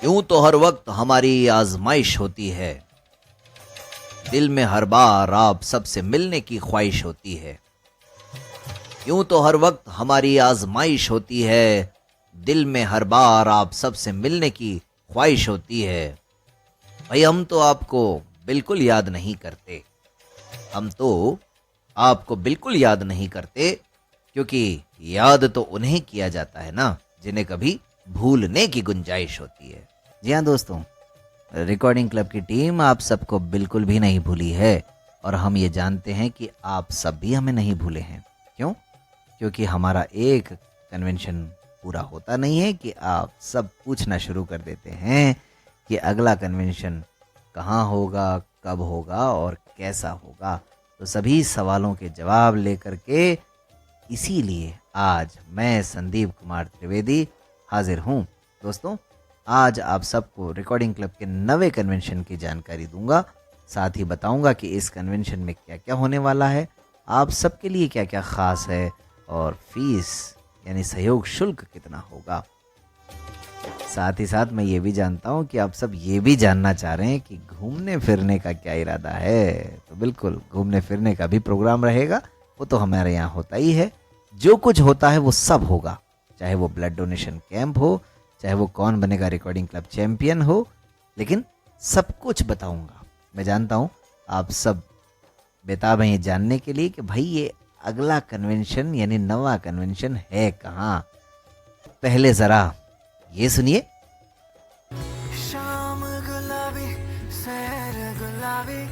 यूं तो हर वक्त हमारी आजमाइश होती है, दिल में हर बार आप सबसे मिलने की ख्वाहिश होती है। यूं तो हर वक्त हमारी आजमाइश होती है, दिल में हर बार आप सबसे मिलने की ख्वाहिश होती है। भाई हम तो आपको बिल्कुल याद नहीं करते, हम तो आपको बिल्कुल याद नहीं करते, क्योंकि याद तो उन्हें किया जाता है ना जिन्हें कभी भूलने की गुंजाइश होती है। जी हाँ दोस्तों, रिकॉर्डिंग क्लब की टीम आप सबको बिल्कुल भी नहीं भूली है और हम ये जानते हैं कि आप सब भी हमें नहीं भूले हैं। क्यों? क्योंकि हमारा एक कन्वेंशन पूरा होता नहीं है कि आप सब पूछना शुरू कर देते हैं कि अगला कन्वेंशन कहाँ होगा, कब होगा और कैसा होगा। तो सभी सवालों के जवाब लेकर के इसीलिए आज मैं संदीप कुमार त्रिवेदी हाजिर हूँ। दोस्तों, आज आप सबको रिकॉर्डिंग क्लब के नवे कन्वेंशन की जानकारी दूंगा, साथ ही बताऊंगा कि इस कन्वेंशन में क्या क्या होने वाला है, आप सबके लिए क्या क्या खास है और फीस यानी सहयोग शुल्क कितना होगा। साथ ही साथ मैं ये भी जानता हूँ कि आप सब ये भी जानना चाह रहे हैं कि घूमने फिरने का क्या इरादा है। तो बिल्कुल घूमने फिरने का भी प्रोग्राम रहेगा, वो तो हमारे यहाँ होता ही है। जो कुछ होता है वो सब होगा, चाहे वो ब्लड डोनेशन कैंप हो, चाहे वो कौन बनेगा रिकॉर्डिंग क्लब चैंपियन हो, लेकिन सब कुछ बताऊंगा। मैं जानता हूँ आप सब बेताब हैं ये जानने के लिए कि भाई ये अगला कन्वेंशन यानी नवा कन्वेंशन है कहाँ। पहले जरा ये सुनिए। शाम गुलाबी, सैर गुलाबी,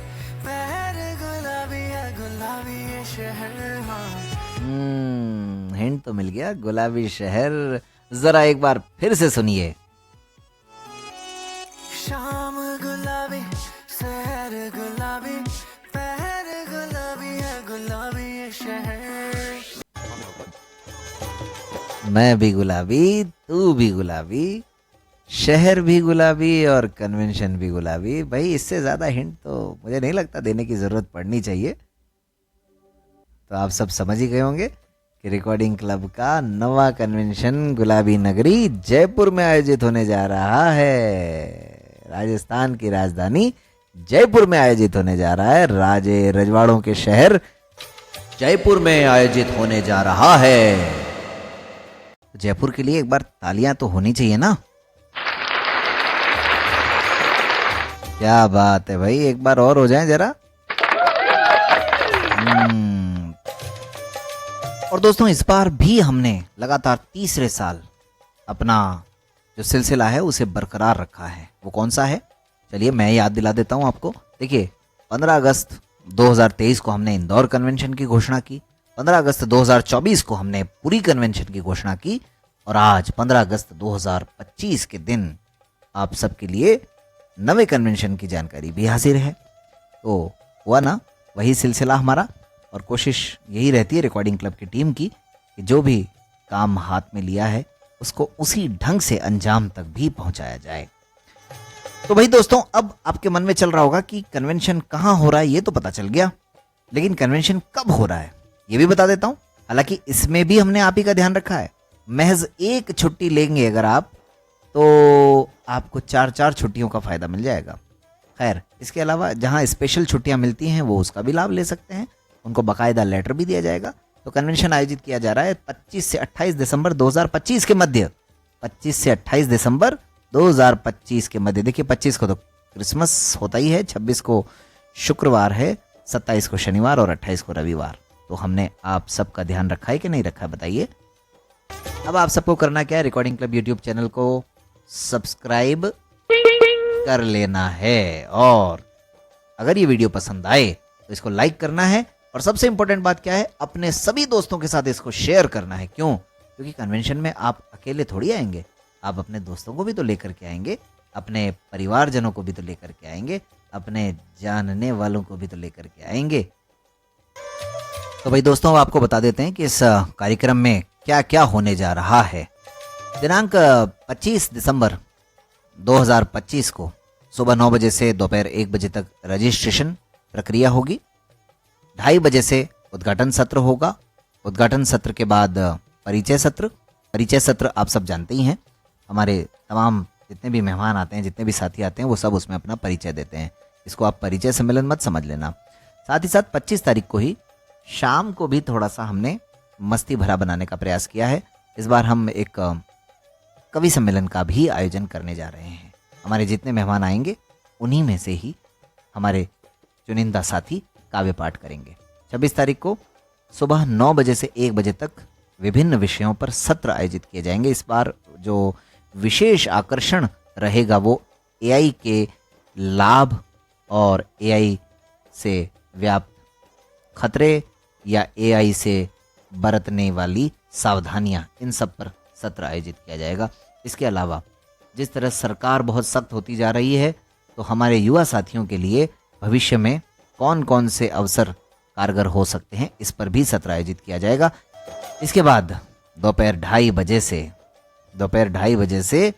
पैर गुलाबी है, गुलाबी ये शहर। हिंट तो मिल गया, गुलाबी शहर। जरा एक बार फिर से सुनिए। शाम गुलाबी, सैर गुलाबी, पैर गुलाबी है, गुलाबी ये शहर। मैं भी गुलाबी, तू भी गुलाबी, शहर भी गुलाबी और कन्वेंशन भी गुलाबी। भाई इससे ज़्यादा हिंट तो मुझे नहीं लगता देने की ज़रूरत पड़नी चाहिए। तो आप सब समझ ही गए होंगे कि रिकॉर्डिंग क्लब का नवा कन्वेंशन गुलाबी नगरी जयपुर में आयोजित होने जा रहा है। राजस्थान की राजधानी जयपुर में आयोजित होने जा रहा है। राजे रजवाड़ों के शहर जयपुर में आयोजित होने जा रहा है। जयपुर के लिए एक बार तालियां तो होनी चाहिए ना। क्या बात है भाई, एक बार और हो जाए जरा। और दोस्तों, इस बार भी हमने लगातार तीसरे साल अपना जो सिलसिला है उसे बरकरार रखा है। वो कौन सा है, चलिए मैं याद दिला देता हूं आपको। देखिए, 15 अगस्त 2023 को हमने इंदौर कन्वेंशन की घोषणा की, 15 अगस्त 2024 को हमने पुरी कन्वेंशन की घोषणा की और आज 15 अगस्त 2025 के दिन आप सबके लिए नवे कन्वेंशन की जानकारी भी हाजिर है। तो हुआ ना वही सिलसिला हमारा, और कोशिश यही रहती है रिकॉर्डिंग क्लब की टीम की कि जो भी काम हाथ में लिया है उसको उसी ढंग से अंजाम तक भी पहुंचाया जाए। तो भाई दोस्तों, अब आपके मन में चल रहा होगा कि कन्वेंशन कहाँ हो रहा है, ये तो पता चल गया, लेकिन कन्वेंशन कब हो रहा है ये भी बता देता हूं। हालांकि इसमें भी हमने आप ही का ध्यान रखा है। महज एक छुट्टी लेंगे अगर आप, तो आपको 4 छुट्टियों का फायदा मिल जाएगा। खैर, इसके अलावा जहां स्पेशल छुट्टियां मिलती हैं वो उसका भी लाभ ले सकते हैं, उनको बाकायदा लेटर भी दिया जाएगा। तो कन्वेंशन आयोजित किया जा रहा है 25 से 28 दिसंबर 2025 के मध्य। 25 से 28 दिसंबर 2025 के मध्य। देखिए, 25 को तो क्रिसमस होता ही है, 26 को शुक्रवार है, 27 को शनिवार और 28 को रविवार। तो हमने आप सबका ध्यान रखा है कि नहीं रखा है बताइए। अब आप सबको करना क्या है, रिकॉर्डिंग क्लब यूट्यूब चैनल को सब्सक्राइब कर लेना है, और अगर ये वीडियो पसंद आए तो इसको लाइक करना है, और सबसे इंपॉर्टेंट बात क्या है, अपने सभी दोस्तों के साथ इसको शेयर करना है। क्यों? क्योंकि कन्वेंशन में आप अकेले थोड़ी आएंगे, आप अपने दोस्तों को भी तो लेकर के आएंगे, अपने परिवारजनों को भी तो लेकर के आएंगे, अपने जानने वालों को भी तो लेकर के आएंगे। तो भाई दोस्तों, आपको बता देते हैं कि इस कार्यक्रम में क्या क्या होने जा रहा है। दिनांक 25 दिसंबर 2025 को सुबह 9 बजे से दोपहर 1 बजे तक रजिस्ट्रेशन प्रक्रिया होगी। 2:30 बजे से उद्घाटन सत्र होगा। उद्घाटन सत्र के बाद परिचय सत्र। परिचय सत्र आप सब जानते ही हैं, हमारे तमाम जितने भी मेहमान आते हैं, जितने भी साथी आते हैं, वो सब उसमें अपना परिचय देते हैं। इसको आप परिचय सम्मेलन मत समझ लेना। साथ ही साथ 25 तारीख को ही शाम को भी थोड़ा सा हमने मस्ती भरा बनाने का प्रयास किया है। इस बार हम एक कवि सम्मेलन का भी आयोजन करने जा रहे हैं। हमारे जितने मेहमान आएंगे उन्हीं में से ही हमारे चुनिंदा साथी काव्य पाठ करेंगे। 26 तारीख को सुबह 9 बजे से 1 बजे तक विभिन्न विषयों पर सत्र आयोजित किए जाएंगे। इस बार जो विशेष आकर्षण रहेगा वो एआई के लाभ और एआई से व्याप्त खतरे या एआई से बरतने वाली सावधानियां, इन सब पर सत्र आयोजित किया जाएगा। इसके अलावा जिस तरह सरकार बहुत सख्त होती जा रही है, तो हमारे युवा साथियों के लिए भविष्य में कौन कौन से अवसर कारगर हो सकते हैं, इस पर भी सत्र आयोजित किया जाएगा। इसके बाद दोपहर 2:30 बजे से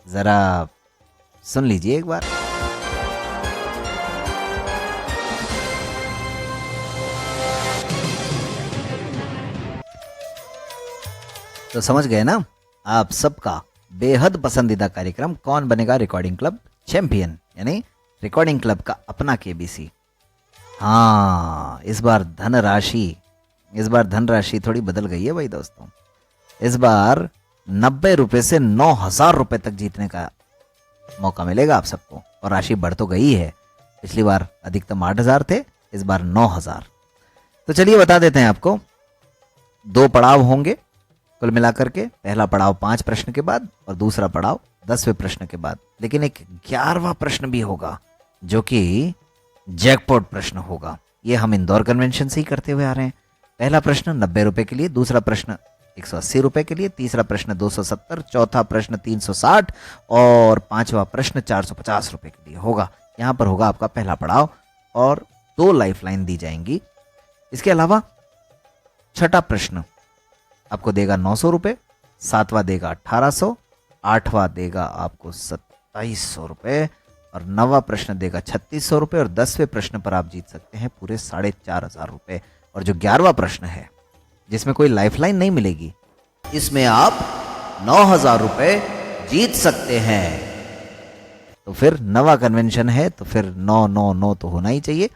ज़रा सुन लीजिए एक बार। तो समझ गए ना, आप सबका बेहद पसंदीदा कार्यक्रम कौन बनेगा रिकॉर्डिंग क्लब चैंपियन, यानी रिकॉर्डिंग क्लब का अपना केबीसी। हाँ, इस बार धनराशि थोड़ी बदल गई है भाई दोस्तों। इस बार 90 रुपए से 9,000 रुपए तक जीतने का मौका मिलेगा आप सबको, और राशि बढ़ तो गई है। पिछली बार अधिकतम 8,000 थे, इस बार 9,000। तो चलिए बता देते हैं आपको। 2 पड़ाव होंगे कुल मिलाकर के। पहला पड़ाव 5 प्रश्न के बाद और दूसरा पड़ाव 10वें प्रश्न के बाद। लेकिन एक 11वां प्रश्न भी होगा जो कि जैकपॉट प्रश्न होगा। ये हम इंदौर कन्वेंशन से ही करते हुए आ रहे हैं। पहला प्रश्न 90 रुपए के लिए, दूसरा प्रश्न 180 रुपए के लिए, तीसरा प्रश्न 270, चौथा प्रश्न 360 और 5वां प्रश्न 450 रुपए के लिए होगा। यहाँ पर होगा आपका पहला पड़ाव और 2 लाइफलाइन दी जाएंगी। इसके अलावा छठा प्रश्न आपको देगा 900 रुपए, 7वां देगा 1800, 8वां देगा आपको 2700 रुपए और 9वां प्रश्न देगा 3600 रुपए और 10वें प्रश्न पर आप जीत सकते हैं पूरे 4,500 रुपए। और जो 11वां प्रश्न है जिसमें कोई लाइफलाइन नहीं मिलेगी, इसमें आप 9,000 रुपए जीत सकते हैं। तो फिर 9वां कन्वेंशन है तो फिर 999 तो होना ही चाहिए।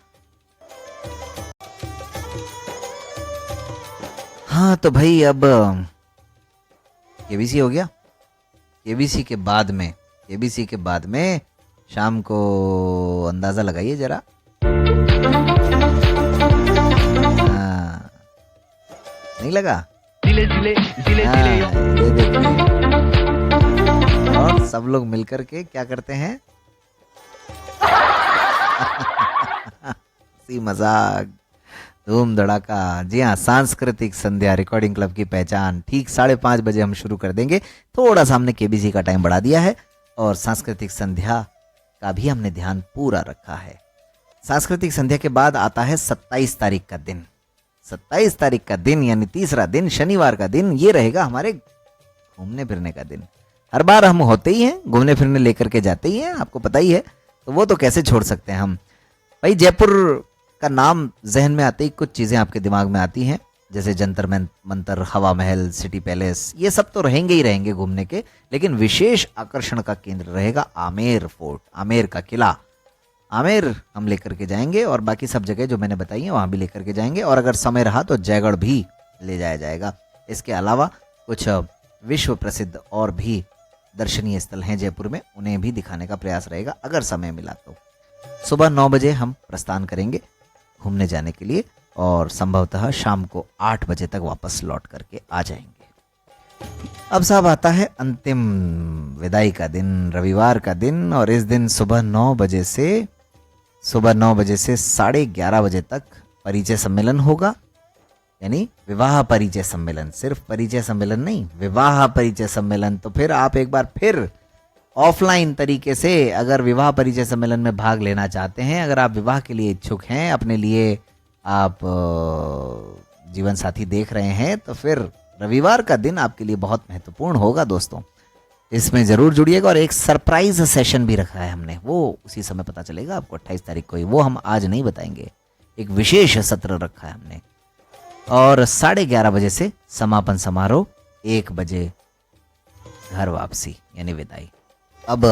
हाँ तो भाई अब केबीसी हो गया। केबीसी के बाद में शाम को अंदाजा लगाइए जरा। नहीं लगा? जिले जिले जिले जिले ये देखिए, और सब लोग मिलकर के क्या करते हैं? सी मजाक, धूम धड़ाका। जी हाँ, सांस्कृतिक संध्या रिकॉर्डिंग क्लब की पहचान ठीक 5:30 बजे हम शुरू कर देंगे। थोड़ा सा हमने केबीसी का टाइम बढ़ा दिया है और सांस्कृतिक संध्या का भी हमने ध्यान पूरा रखा है। सांस्कृतिक संध्या के बाद आता है 27 तारीख का दिन। 27 तारीख का दिन यानी तीसरा दिन, शनिवार का दिन, ये रहेगा हमारे घूमने फिरने का दिन। हर बार हम होते ही हैं, घूमने फिरने लेकर के जाते ही हैं, आपको पता ही है, तो वो तो कैसे छोड़ सकते हैं हम। भाई जयपुर का नाम जहन में आते ही कुछ चीज़ें आपके दिमाग में आती हैं, जैसे जंतर मंतर, हवा महल, सिटी पैलेस, ये सब तो रहेंगे ही रहेंगे घूमने के। लेकिन विशेष आकर्षण का केंद्र रहेगा आमेर फोर्ट, आमेर का किला। आमेर हम लेकर के जाएंगे और बाकी सब जगह जो मैंने बताई हैं वहाँ भी लेकर के जाएंगे, और अगर समय रहा तो जयगढ़ भी ले जाया जाएगा। इसके अलावा कुछ विश्व प्रसिद्ध और भी दर्शनीय स्थल हैं जयपुर में, उन्हें भी दिखाने का प्रयास रहेगा अगर समय मिला तो। सुबह 9 बजे हम प्रस्थान करेंगे घूमने जाने के लिए और संभवतः शाम को 8 बजे तक वापस लौट करके आ जाएंगे। अब साहब आता है अंतिम विदाई का दिन, रविवार का दिन, और इस दिन सुबह 9 बजे से 11:30 बजे तक परिचय सम्मेलन होगा, यानी विवाह परिचय सम्मेलन। सिर्फ परिचय सम्मेलन नहीं, विवाह परिचय सम्मेलन। तो फिर आप एक बार फिर ऑफलाइन तरीके से अगर विवाह परिचय सम्मेलन में भाग लेना चाहते हैं, अगर आप विवाह के लिए इच्छुक हैं, अपने लिए आप जीवन साथी देख रहे हैं, तो फिर रविवार का दिन आपके लिए बहुत महत्वपूर्ण होगा दोस्तों। इसमें ज़रूर जुड़िएगा। और एक सरप्राइज सेशन भी रखा है हमने, वो उसी समय पता चलेगा आपको 28 तारीख को ही, वो हम आज नहीं बताएंगे। एक विशेष सत्र रखा है हमने। और 11:30 बजे से समापन समारोह, 1 बजे घर वापसी यानी विदाई। अब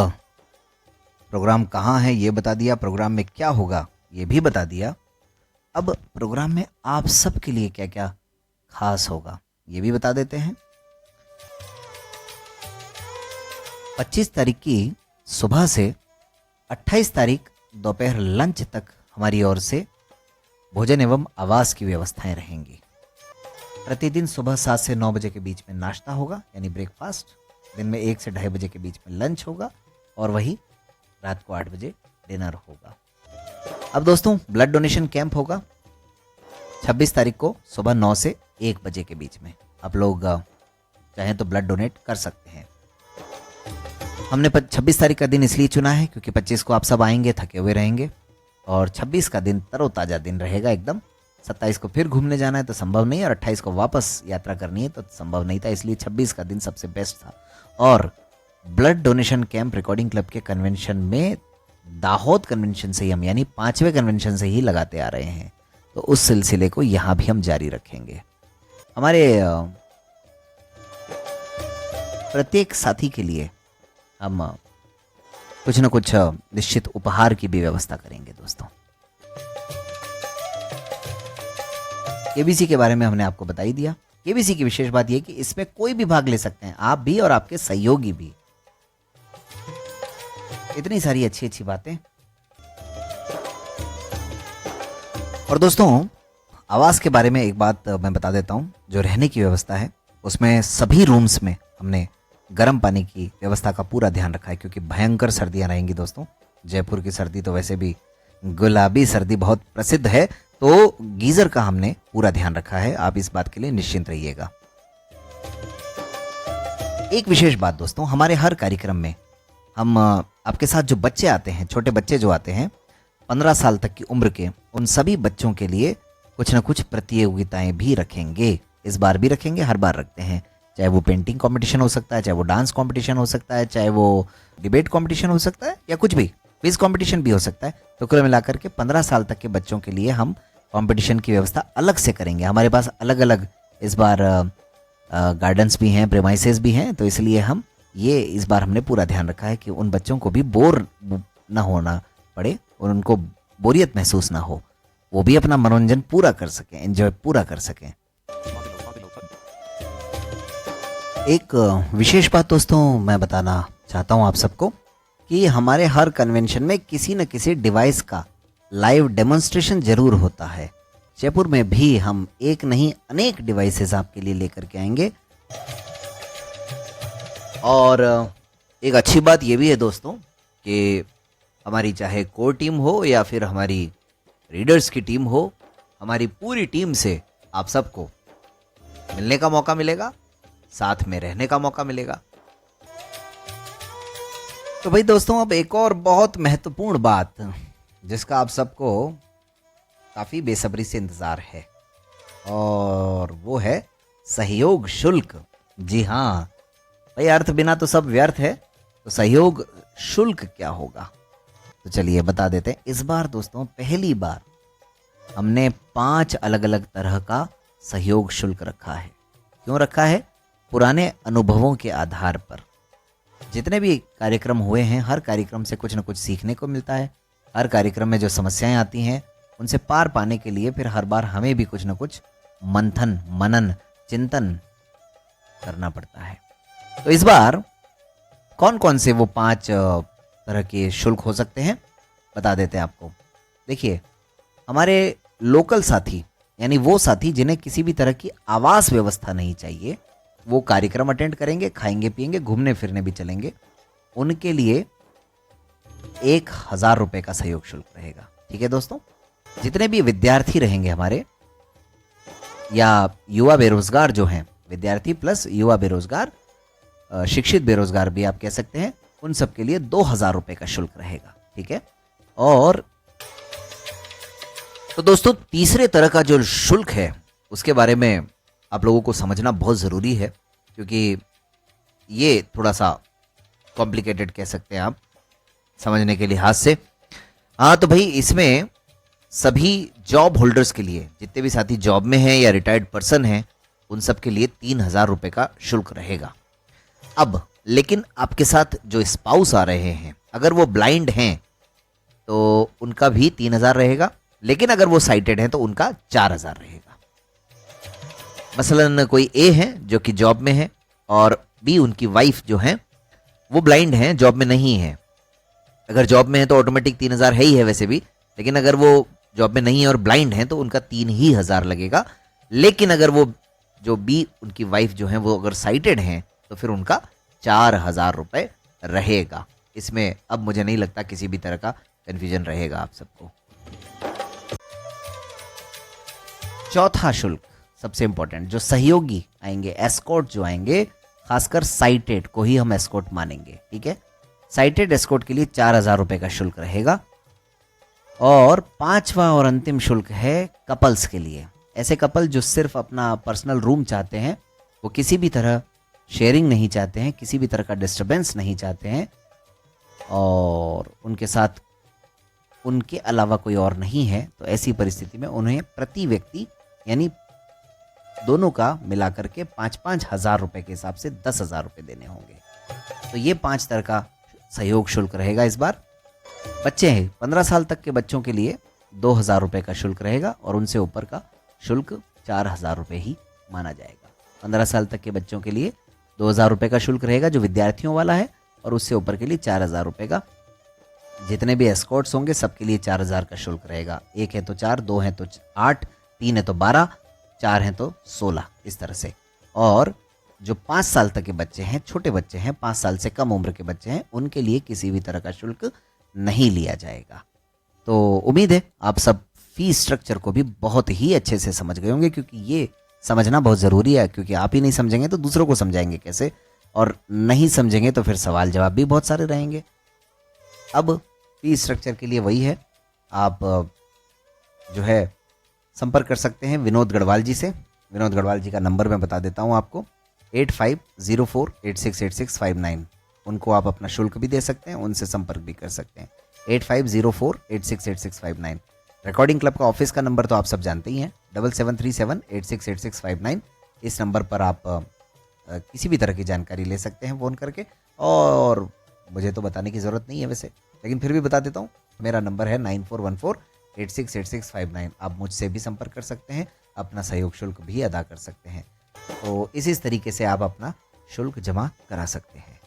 प्रोग्राम कहाँ है ये बता दिया, प्रोग्राम में क्या होगा ये भी बता दिया। अब प्रोग्राम में आप सबके लिए क्या क्या खास होगा ये भी बता देते हैं। 25 तारीख की सुबह से 28 तारीख दोपहर लंच तक हमारी ओर से भोजन एवं आवास की व्यवस्थाएं रहेंगी। प्रतिदिन सुबह 7 से 9 बजे के बीच में नाश्ता होगा यानी ब्रेकफास्ट, दिन में 1 से 2:30 बजे के बीच में लंच होगा और वही रात को 8 बजे डिनर होगा। अब दोस्तों ब्लड डोनेशन कैंप होगा 26 तारीख को सुबह 9 से 1 बजे के बीच में। आप लोग चाहें तो ब्लड डोनेट कर सकते हैं। हमने 26 तारीख का दिन इसलिए चुना है क्योंकि 25 को आप सब आएंगे, थके हुए रहेंगे और 26 का दिन तरोताज़ा दिन रहेगा एकदम। 27 को फिर घूमने जाना है तो संभव नहीं और 28 को वापस यात्रा करनी है तो संभव नहीं था, इसलिए 26 का दिन सबसे बेस्ट था। और blood donation camp recording club के कन्वेंशन में दाहोद कन्वेंशन से ही हम यानी 5वें कन्वेंशन से ही लगाते आ रहे हैं, तो उस सिलसिले को यहाँ भी हम जारी रखेंगे। हमारे प्रत्येक साथी के लिए हम कुछ न कुछ निश्चित उपहार की भी व्यवस्था करेंगे दोस्तों। केबीसी के बारे में हमने आपको बता ही दिया। केबीसी की विशेष बात यह कि इसमें कोई भी भाग ले सकते हैं, आप भी और आपके सहयोगी भी। इतनी सारी अच्छी अच्छी बातें। और दोस्तों आवास के बारे में एक बात मैं बता देता हूं, जो रहने की व्यवस्था है उसमें सभी रूम्स में हमने गर्म पानी की व्यवस्था का पूरा ध्यान रखा है क्योंकि भयंकर सर्दियां रहेंगी दोस्तों। जयपुर की सर्दी तो वैसे भी गुलाबी सर्दी बहुत प्रसिद्ध है, तो गीजर का हमने पूरा ध्यान रखा है। आप इस बात के लिए निश्चिंत रहिएगा। एक विशेष बात दोस्तों, हमारे हर कार्यक्रम में हम आपके साथ जो बच्चे आते हैं, छोटे बच्चे जो आते हैं 15 साल तक की उम्र के, उन सभी बच्चों के लिए कुछ ना कुछ प्रतियोगिताएं भी रखेंगे। इस बार भी रखेंगे, हर बार रखते हैं। चाहे वो पेंटिंग कंपटीशन हो सकता है, चाहे वो डांस कंपटीशन हो सकता है, चाहे वो डिबेट कंपटीशन हो सकता है या कुछ भी क्विज कंपटीशन भी हो सकता है। तो कुल मिलाकर के 15 साल तक के बच्चों के लिए हम कंपटीशन की व्यवस्था अलग से करेंगे। हमारे पास अलग अलग इस बार गार्डन्स भी हैं, प्रेमाइसेस भी हैं, तो इसलिए हम ये इस बार हमने पूरा ध्यान रखा है कि उन बच्चों को भी बोर ना होना पड़े और उनको बोरियत महसूस ना हो, वो भी अपना मनोरंजन पूरा कर सकें, एंजॉय पूरा कर सकें। एक विशेष बात दोस्तों मैं बताना चाहता हूं आप सबको कि हमारे हर कन्वेंशन में किसी न किसी डिवाइस का लाइव डेमोन्स्ट्रेशन जरूर होता है। जयपुर में भी हम एक नहीं अनेक डिवाइसेस आपके लिए लेकर के आएंगे। और एक अच्छी बात यह भी है दोस्तों कि हमारी चाहे कोर टीम हो या फिर हमारी रीडर्स की टीम हो, हमारी पूरी टीम से आप सबको मिलने का मौका मिलेगा, साथ में रहने का मौका मिलेगा। तो भाई दोस्तों अब एक और बहुत महत्वपूर्ण बात जिसका आप सबको काफी बेसब्री से इंतजार है और वो है सहयोग शुल्क। जी हाँ भाई, अर्थ बिना तो सब व्यर्थ है, तो सहयोग शुल्क क्या होगा तो चलिए बता देते हैं। इस बार दोस्तों पहली बार हमने 5 अलग अलग तरह का सहयोग शुल्क रखा है। क्यों रखा है? पुराने अनुभवों के आधार पर। जितने भी कार्यक्रम हुए हैं, हर कार्यक्रम से कुछ न कुछ सीखने को मिलता है। हर कार्यक्रम में जो समस्याएं आती हैं उनसे पार पाने के लिए फिर हर बार हमें भी कुछ न कुछ मंथन, मनन, चिंतन करना पड़ता है। तो इस बार कौन कौन से वो 5 तरह के शुल्क हो सकते हैं बता देते हैं आपको। देखिए, हमारे लोकल साथी यानी वो साथी जिन्हें किसी भी तरह की आवास व्यवस्था नहीं चाहिए, वो कार्यक्रम अटेंड करेंगे, खाएंगे पिएंगे, घूमने फिरने भी चलेंगे, उनके लिए 1000 रुपए का सहयोग शुल्क रहेगा। ठीक है दोस्तों। जितने भी विद्यार्थी रहेंगे हमारे या युवा बेरोजगार जो हैं, विद्यार्थी प्लस युवा बेरोजगार, शिक्षित बेरोजगार भी आप कह सकते हैं, उन सब के लिए 2000 रुपए का शुल्क रहेगा। ठीक है। और तो दोस्तों तीसरे तरह का जो शुल्क है उसके बारे में आप लोगों को समझना बहुत ज़रूरी है क्योंकि ये थोड़ा सा कॉम्प्लिकेटेड कह सकते हैं आप समझने के लिहाज से। हाँ तो भाई इसमें सभी जॉब होल्डर्स के लिए, जितने भी साथी जॉब में हैं या रिटायर्ड पर्सन हैं, उन सब के लिए 3000 रुपए का शुल्क रहेगा। अब लेकिन आपके साथ जो स्पाउस आ रहे हैं अगर वो ब्लाइंड हैं तो उनका भी 3,000 रहेगा, लेकिन अगर वो साइटेड हैं तो उनका 4,000 रहेगा। मसलन कोई ए है जो कि जॉब में है और बी उनकी वाइफ जो है वो ब्लाइंड हैं, जॉब में नहीं है। अगर जॉब में है तो ऑटोमेटिक 3,000 है ही है वैसे भी, लेकिन अगर वो जॉब में नहीं है और ब्लाइंड हैं तो उनका 3,000 लगेगा। लेकिन अगर वो जो बी उनकी वाइफ जो है वो अगर साइटेड हैं तो फिर उनका 4,000 रुपए रहेगा। इसमें अब मुझे नहीं लगता किसी भी तरह का कंफ्यूजन रहेगा आप सबको। चौथा शुल्क सबसे इंपॉर्टेंट, जो सहयोगी आएंगे, एस्कॉर्ट जो आएंगे, खासकर साइटेड को ही हम एस्कॉर्ट मानेंगे, ठीक है। साइटेड एस्कॉर्ट के लिए 4,000 रुपए का शुल्क रहेगा। और पांचवा और अंतिम शुल्क है कपल्स के लिए। ऐसे कपल जो सिर्फ अपना पर्सनल रूम चाहते हैं, वो किसी भी तरह शेयरिंग नहीं चाहते हैं, किसी भी तरह का डिस्टरबेंस नहीं चाहते हैं और उनके साथ उनके अलावा कोई और नहीं है, तो ऐसी परिस्थिति में उन्हें प्रति व्यक्ति यानी दोनों का मिलाकर के 5-5 हज़ार रुपए के हिसाब से 10,000 रुपए देने होंगे। तो ये 5 तरह का सहयोग शुल्क रहेगा इस बार। बच्चे हैं 15 साल तक के बच्चों के लिए 2,000 रुपए का शुल्क रहेगा और उनसे ऊपर का शुल्क 4,000 रुपए ही माना जाएगा। 15 साल तक के बच्चों के लिए 2,000 रुपए का शुल्क रहेगा जो विद्यार्थियों वाला है, और उससे ऊपर के लिए 4,000 रुपए का। जितने भी एस्कॉर्ट्स होंगे सबके लिए 4,000 का शुल्क रहेगा। 1 है तो 4, 2 है तो 8, 3 है तो 12, 4 हैं तो 16, इस तरह से। और जो 5 साल तक के बच्चे हैं, छोटे बच्चे हैं, 5 साल से कम उम्र के बच्चे हैं, उनके लिए किसी भी तरह का शुल्क नहीं लिया जाएगा। तो उम्मीद है आप सब फीस स्ट्रक्चर को भी बहुत ही अच्छे से समझ गए होंगे, क्योंकि ये समझना बहुत ज़रूरी है, क्योंकि आप ही नहीं समझेंगे तो दूसरों को समझाएंगे कैसे, और नहीं समझेंगे तो फिर सवाल जवाब भी बहुत सारे रहेंगे। अब फीस स्ट्रक्चर के लिए वही है, आप जो है संपर्क कर सकते हैं विनोद गढ़वाल जी से। विनोद गढ़वाल जी का नंबर मैं बता देता हूँ आपको, 8504868659। उनको आप अपना शुल्क भी दे सकते हैं, उनसे संपर्क भी कर सकते हैं। 8504868659। रिकॉर्डिंग क्लब का ऑफिस का नंबर तो आप सब जानते ही हैं, 7737868659। इस नंबर पर आप किसी भी तरह की जानकारी ले सकते हैं फ़ोन करके, और मुझे तो बताने की ज़रूरत नहीं है वैसे, लेकिन फिर भी बता देता हूँ। मेरा नंबर है 9414868659। आप मुझसे भी संपर्क कर सकते हैं, अपना सहयोग शुल्क भी अदा कर सकते हैं। तो इसी तरीके से आप अपना शुल्क जमा करा सकते हैं।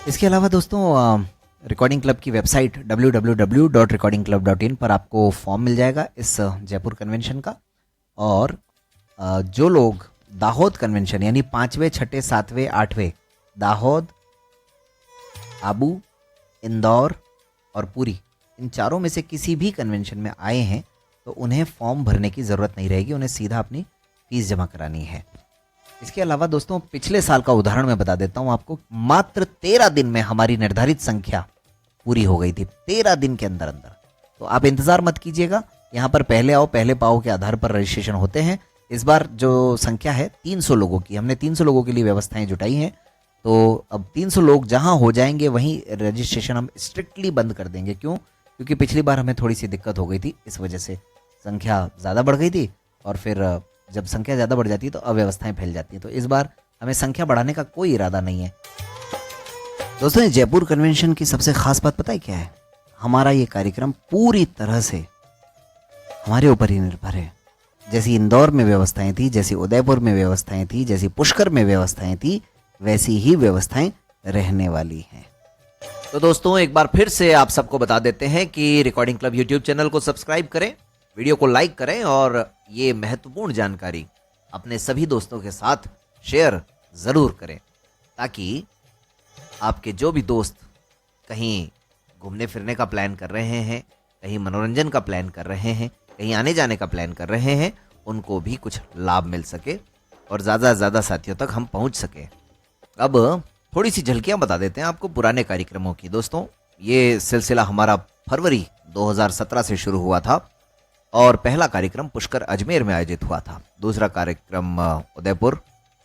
इसके अलावा दोस्तों, रिकॉर्डिंग क्लब की वेबसाइट www.recordingclub.in पर आपको फॉर्म मिल जाएगा इस जयपुर कन्वेंशन का। और जो लोग दाहोद कन्वेंशन यानी 5वें, 6ठे, 7वें, 8वें दाहोद, आबू, इंदौर और पुरी, इन चारों में से किसी भी कन्वेंशन में आए हैं तो उन्हें फॉर्म भरने की ज़रूरत नहीं रहेगी, उन्हें सीधा अपनी फीस जमा करानी है। इसके अलावा दोस्तों, पिछले साल का उदाहरण मैं बता देता हूं आपको। मात्र 13 दिन में हमारी निर्धारित संख्या पूरी हो गई थी, 13 दिन के अंदर अंदर। तो आप इंतजार मत कीजिएगा, यहाँ पर पहले आओ पहले पाओ के आधार पर रजिस्ट्रेशन होते हैं। इस बार जो संख्या है 300 लोगों की, हमने 300 लोगों के लिए व्यवस्थाएं जुटाई हैं। तो अब 300 लोग जहां हो जाएंगे वहीं रजिस्ट्रेशन हम स्ट्रिक्टली बंद कर देंगे। क्यों? क्योंकि पिछली बार हमें थोड़ी सी दिक्कत हो गई थी, इस वजह से संख्या ज़्यादा बढ़ गई थी, और फिर जब संख्या ज़्यादा बढ़ जाती है तो अव्यवस्थाएं फैल जाती हैं। तो इस बार हमें संख्या बढ़ाने का कोई इरादा नहीं है। दोस्तों, जयपुर कन्वेंशन की सबसे खास बात पता है क्या है? हमारा ये कार्यक्रम पूरी तरह से हमारे ऊपर ही निर्भर है। जैसी इंदौर में व्यवस्थाएं थी, जैसी उदयपुर में व्यवस्थाएं थी, जैसी पुष्कर में व्यवस्थाएं थी, वैसी ही व्यवस्थाएं रहने वाली हैं। तो दोस्तों, एक बार फिर से आप सबको बता देते हैं कि रिकॉर्डिंग क्लब यूट्यूब चैनल को सब्सक्राइब करें, वीडियो को लाइक करें और ये महत्वपूर्ण जानकारी अपने सभी दोस्तों के साथ शेयर ज़रूर करें, ताकि आपके जो भी दोस्त कहीं घूमने फिरने का प्लान कर रहे हैं, कहीं मनोरंजन का प्लान कर रहे हैं, कहीं आने जाने का प्लान कर रहे हैं, उनको भी कुछ लाभ मिल सके और ज़्यादा से ज़्यादा साथियों तक हम पहुंच सके। अब थोड़ी सी झलकियां बता देते हैं आपको पुराने कार्यक्रमों की। दोस्तों, ये सिलसिला हमारा फरवरी 2017 से शुरू हुआ था और पहला कार्यक्रम पुष्कर अजमेर में आयोजित हुआ था, दूसरा कार्यक्रम उदयपुर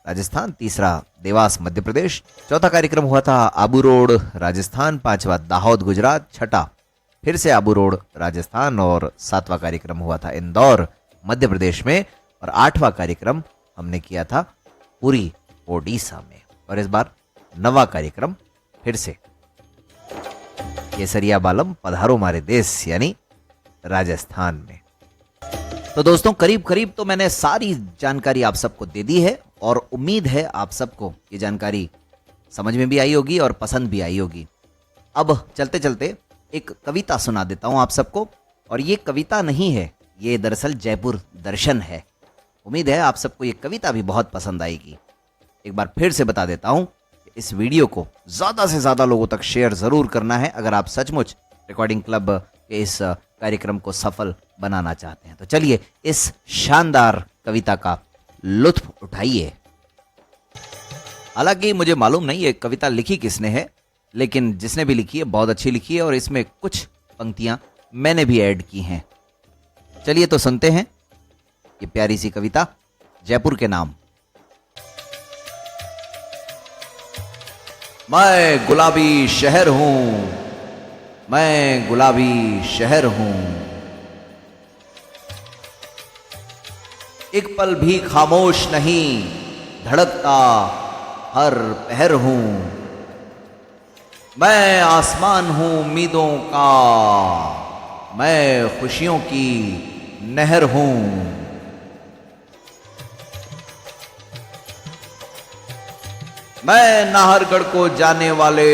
राजस्थान, तीसरा देवास मध्य प्रदेश, चौथा कार्यक्रम हुआ था आबू रोड राजस्थान, पांचवा दाहोद गुजरात, छठा फिर से आबू रोड राजस्थान और सातवां कार्यक्रम हुआ था इंदौर मध्य प्रदेश में, और आठवां कार्यक्रम हमने किया था पुरी ओडिशा में। और इस बार नवा कार्यक्रम फिर से। केसरिया बालम पधारो मारे देश यानी राजस्थान में। तो दोस्तों करीब करीब तो मैंने सारी जानकारी आप सबको दे दी है और उम्मीद है आप सबको ये जानकारी समझ में भी आई होगी और पसंद भी आई होगी। अब चलते चलते एक कविता सुना देता हूं आप सबको, और ये कविता नहीं है, ये दरअसल जयपुर दर्शन है। उम्मीद है आप सबको ये कविता भी बहुत पसंद आएगी। एक बार फिर से बता देता हूं कि इस वीडियो को ज़्यादा से ज़्यादा लोगों तक शेयर ज़रूर करना है अगर आप सचमुच रिकॉर्डिंग क्लब के इस कार्यक्रम को सफल बनाना चाहते हैं। तो चलिए इस शानदार कविता का लुत्फ उठाइए। हालांकि मुझे मालूम नहीं ये कविता लिखी किसने है, लेकिन जिसने भी लिखी है बहुत अच्छी लिखी है और इसमें कुछ पंक्तियां मैंने भी ऐड की हैं। चलिए तो सुनते हैं ये प्यारी सी कविता जयपुर के नाम। मैं गुलाबी शहर हूं, मैं गुलाबी शहर हूं, एक पल भी खामोश नहीं, धड़कता हर पहर हूं। मैं आसमान हूं उम्मीदों का, मैं खुशियों की नहर हूं। मैं नाहरगढ़ को जाने वाले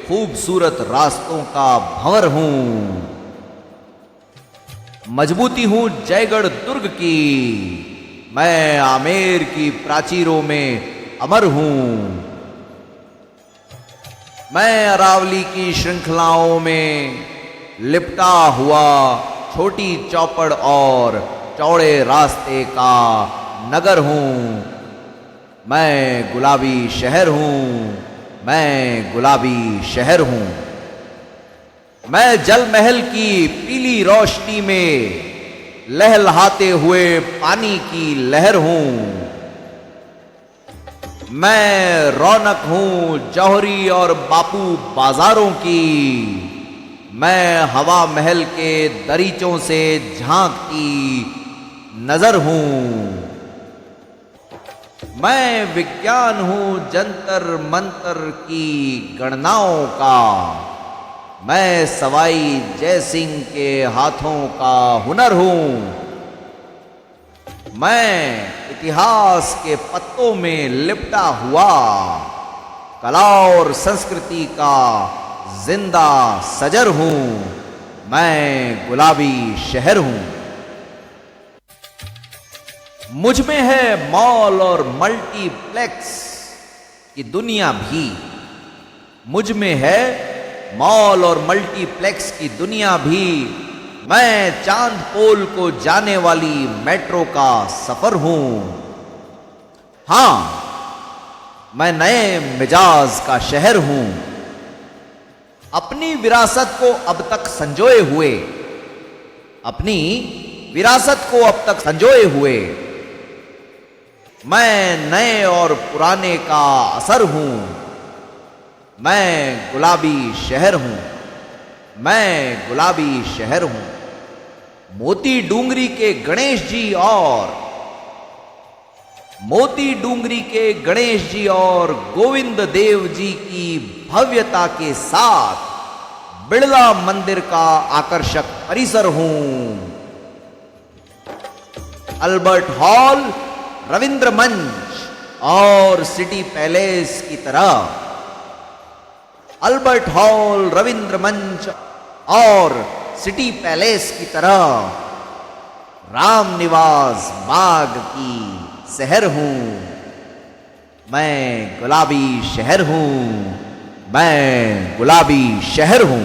खूबसूरत रास्तों का भंवर हूं। मजबूती हूं जयगढ़ दुर्ग की, मैं आमेर की प्राचीरों में अमर हूं। मैं अरावली की श्रृंखलाओं में लिपटा हुआ छोटी चौपड़ और चौड़े रास्ते का नगर हूं। मैं गुलाबी शहर हूं, मैं गुलाबी शहर हूं। मैं जल महल की पीली रोशनी में लहलहाते हुए पानी की लहर हूं। मैं रौनक हूं जौहरी और बापू बाजारों की, मैं हवा महल के दरीचों से झांकती नजर हूं। मैं विज्ञान हूं जंतर मंतर की गणनाओं का, मैं सवाई जयसिंह के हाथों का हुनर हूं। मैं इतिहास के पत्तों में लिपटा हुआ कला और संस्कृति का जिंदा सजर हूं। मैं गुलाबी शहर हूं। मुझ में है मॉल और मल्टीप्लेक्स की दुनिया भी, मुझ में है मॉल और मल्टीप्लेक्स की दुनिया भी। मैं चांद पोल को जाने वाली मेट्रो का सफर हूं। हां, मैं नए मिजाज का शहर हूं। अपनी विरासत को अब तक संजोए हुए, अपनी विरासत को अब तक संजोए हुए मैं नए और पुराने का असर हूं। मैं गुलाबी शहर हूं, मैं गुलाबी शहर हूं। मोती डूंगरी के गणेश जी और मोती डूंगरी के गणेश जी और गोविंद देव जी की भव्यता के साथ बिड़ला मंदिर का आकर्षक परिसर हूं। अल्बर्ट हॉल, रविंद्र मंच और सिटी पैलेस की तरह, अल्बर्ट हॉल, रविंद्र मंच और सिटी पैलेस की तरह राम निवास बाग की शहर हूं। मैं गुलाबी शहर हूं, मैं गुलाबी शहर हूं।